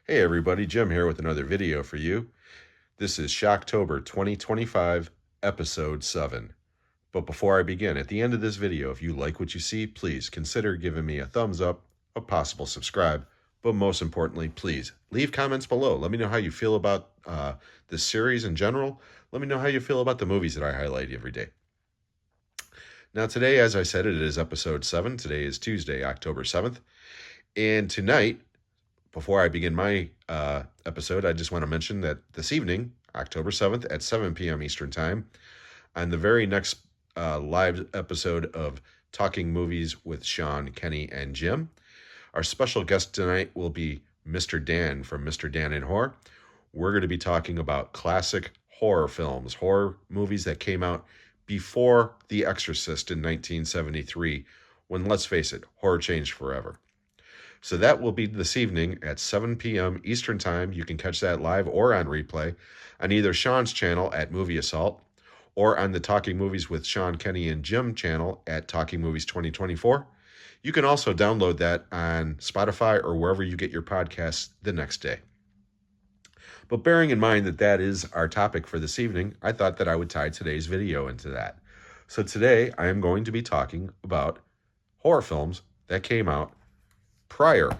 Hey everybody, Jim here with another video for you. This is Shocktober 2025, Episode 7. But before I begin, at the end of this video, if you like what you see, please consider giving me a thumbs up, a possible subscribe, but most importantly, please leave comments below. Let me know how you feel about this series in general. Let me know how you feel about the movies that I highlight every day. Now today, as I said, it is Episode 7. Today is Tuesday, October 7th. And tonight, before I begin my episode, I just want to mention that this evening, October 7th at 7 p.m. Eastern Time, on the very next live episode of Talking Movies with Sean, Kenny, and Jim, our special guest tonight will be Mr. Dan from Mr. Dan in Horror. We're going to be talking about classic horror films, horror movies that came out before The Exorcist in 1973, when, let's face it, horror changed forever. So that will be this evening at 7 p.m. Eastern Time. You can catch that live or on replay on either Sean's channel at Movie Assault or on the Talking Movies with Sean, Kenny, and Jim channel at Talking Movies 2024. You can also download that on Spotify or wherever you get your podcasts the next day. But bearing in mind that that is our topic for this evening, I thought that I would tie today's video into that. So today I am going to be talking about horror films that came out prior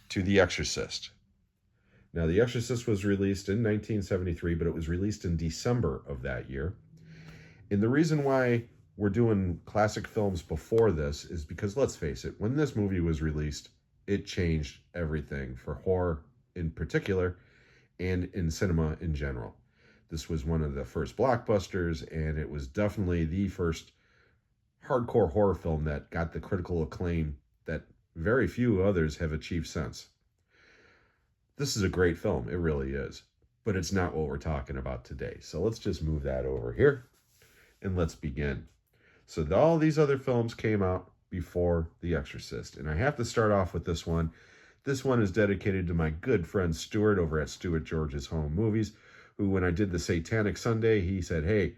to The Exorcist. Now, The Exorcist was released in 1973, but it was released in December of that year. And the reason why we're doing classic films before this is because, let's face it, when this movie was released, it changed everything for horror in particular and in cinema in general. This was one of the first blockbusters, and it was definitely the first hardcore horror film that got the critical acclaim that very few others have achieved since. This is a great film, it really is, but it's not what we're talking about today. So let's just move that over here and let's begin. So all these other films came out before The Exorcist, and I have to start off with this one. This one is dedicated to my good friend Stuart over at Stuart George's Home Movies, who, when I did the Satanic Sunday, he said, "Hey,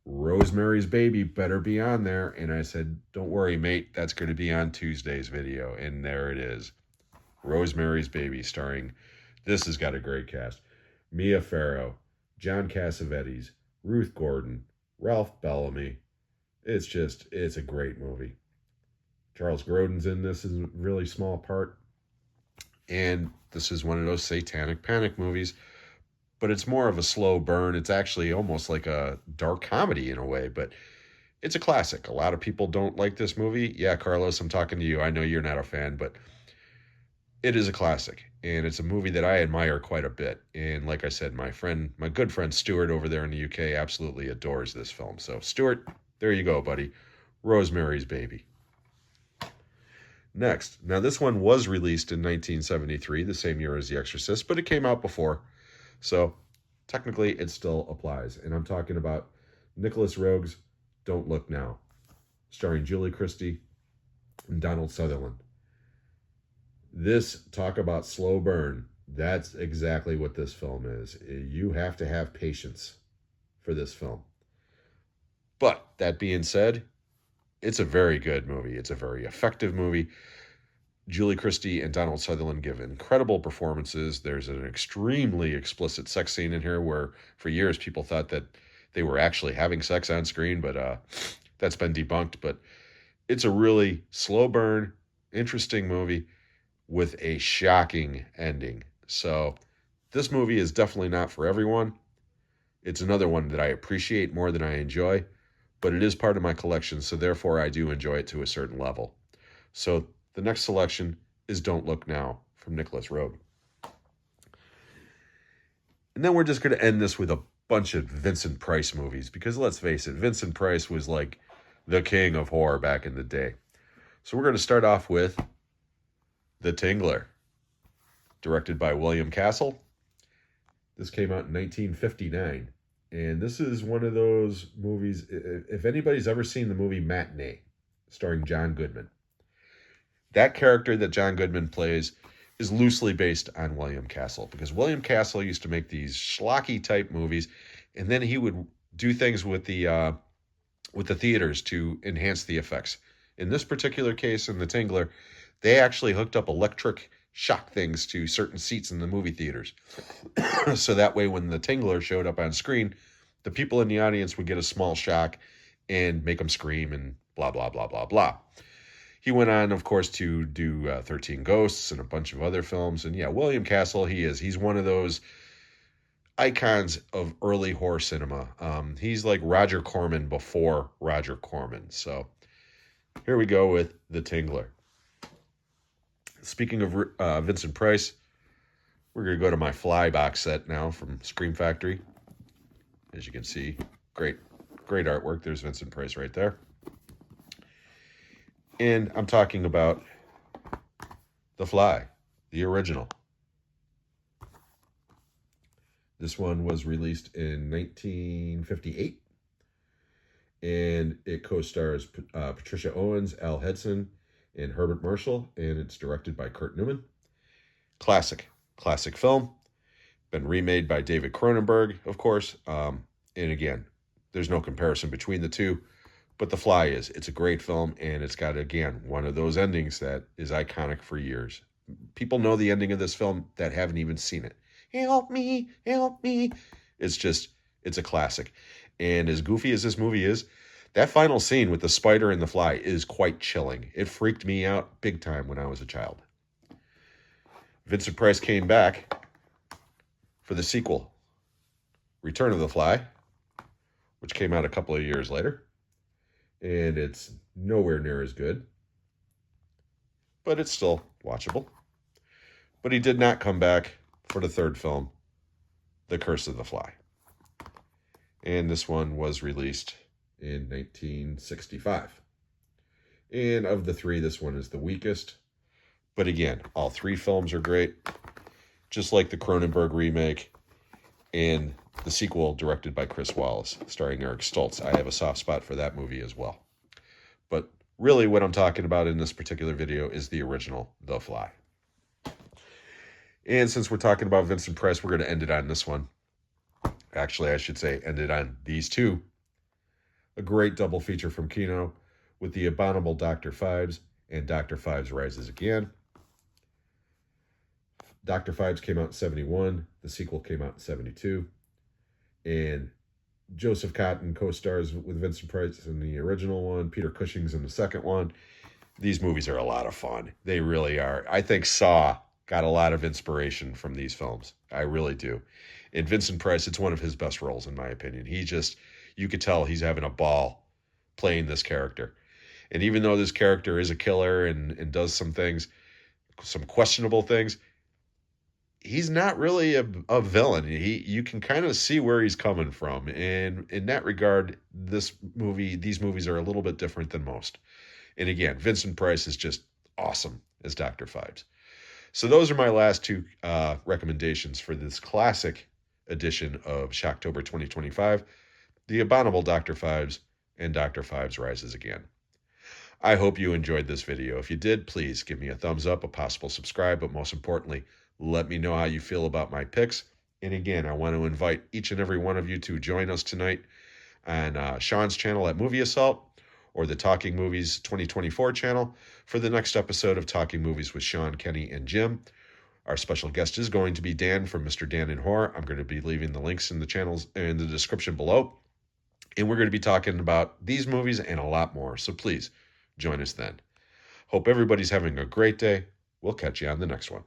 Rosemary's Baby better be on there." And I said, "Don't worry, mate, that's going to be on Tuesday's video." And there it is. Rosemary's Baby, starring, this has got a great cast, Mia Farrow, John Cassavetes, Ruth Gordon, Ralph Bellamy. It's a great movie. Charles Grodin's in this in a really small part. And this is one of those satanic panic movies, but it's more of a slow burn. It's actually almost like a dark comedy in a way, but it's a classic. A lot of people don't like this movie. Yeah, Carlos, I'm talking to you. I know you're not a fan, but it is a classic, and it's a movie that I admire quite a bit. And like I said, my good friend Stuart over there in the UK absolutely adores this film. So Stuart, there you go, buddy. Rosemary's Baby. Next, now this one was released in 1973, the same year as The Exorcist, but it came out before. So technically it still applies. And I'm talking about Nicholas Roeg's Don't Look Now, starring Julie Christie and Donald Sutherland. This, talk about slow burn, that's exactly what this film is. You have to have patience for this film. But that being said, it's a very good movie. It's a very effective movie. Julie Christie and Donald Sutherland give incredible performances. There's an extremely explicit sex scene in here where for years people thought that they were actually having sex on screen, but that's been debunked. But it's a really slow burn, interesting movie with a shocking ending. So this movie is definitely not for everyone. It's another one that I appreciate more than I enjoy, but it is part of my collection, so therefore I do enjoy it to a certain level. So the next selection is Don't Look Now from Nicholas Roeg. And then we're just going to end this with a bunch of Vincent Price movies, because let's face it, Vincent Price was like the king of horror back in the day. So we're going to start off with The Tingler, directed by William Castle. This came out in 1959. And this is one of those movies, if anybody's ever seen the movie Matinee, starring John Goodman, that character that John Goodman plays is loosely based on William Castle, because William Castle used to make these schlocky type movies, and then he would do things with the theaters to enhance the effects. In this particular case, in The Tingler, they actually hooked up electric shock things to certain seats in the movie theaters. So that way, when the Tingler showed up on screen, the people in the audience would get a small shock and make them scream and blah, blah, blah, blah, blah. He went on, of course, to do 13 Ghosts and a bunch of other films. And yeah, William Castle, he's one of those icons of early horror cinema. He's like Roger Corman before Roger Corman. So here we go with The Tingler. Speaking of Vincent Price, we're going to go to my Fly box set now from Scream Factory. As you can see, great artwork. There's Vincent Price right there. And I'm talking about The Fly, the original. This one was released in 1958. And it co-stars Patricia Owens, Al Hedson, and Herbert Marshall. And it's directed by Kurt Newman. Classic film. Been remade by David Cronenberg, of course. And again, there's no comparison between the two. But The Fly it's a great film, and it's got, again, one of those endings that is iconic for years. People know the ending of this film that haven't even seen it. Help me, help me. It's a classic. And as goofy as this movie is, that final scene with the spider and the fly is quite chilling. It freaked me out big time when I was a child. Vincent Price came back for the sequel, Return of the Fly, which came out a couple of years later. And it's nowhere near as good, but it's still watchable. But he did not come back for the third film, The Curse of the Fly. And this one was released in 1965. And of the three, this one is the weakest. But again, all three films are great, just like the Cronenberg remake and the sequel directed by Chris Wallace, starring Eric Stoltz. I have a soft spot for that movie as well. But really what I'm talking about in this particular video is the original, The Fly. And since we're talking about Vincent Price, we're going to end it on this one. Actually, I should say end it on these two. A great double feature from Kino with The Abominable Dr. Phibes and Dr. Phibes Rises Again. Dr. Phibes came out in 71. The sequel came out in 72. And Joseph Cotten co-stars with Vincent Price in the original one. Peter Cushing's in the second one. These movies are a lot of fun. They really are. I think Saw got a lot of inspiration from these films. I really do. And Vincent Price, it's one of his best roles, in my opinion. You could tell he's having a ball playing this character. And even though this character is a killer and does some things, some questionable things, he's not really a villain. You can kind of see where he's coming from. And in that regard, these movies are a little bit different than most. And again, Vincent Price is just awesome as Dr. Phibes. So those are my last two recommendations for this classic edition of Shocktober 2025, The Abominable Dr. Phibes and Dr. Phibes Rises Again. I hope you enjoyed this video. If you did, please give me a thumbs up, a possible subscribe, but most importantly, let me know how you feel about my picks. And again, I want to invite each and every one of you to join us tonight on Sean's channel at Movie Assault or the Talking Movies 2024 channel for the next episode of Talking Movies with Sean, Kenny, and Jim. Our special guest is going to be Dan from Mr. Dan in Horror. I'm going to be leaving the links in the channels in the description below. And we're going to be talking about these movies and a lot more. So please join us then. Hope everybody's having a great day. We'll catch you on the next one.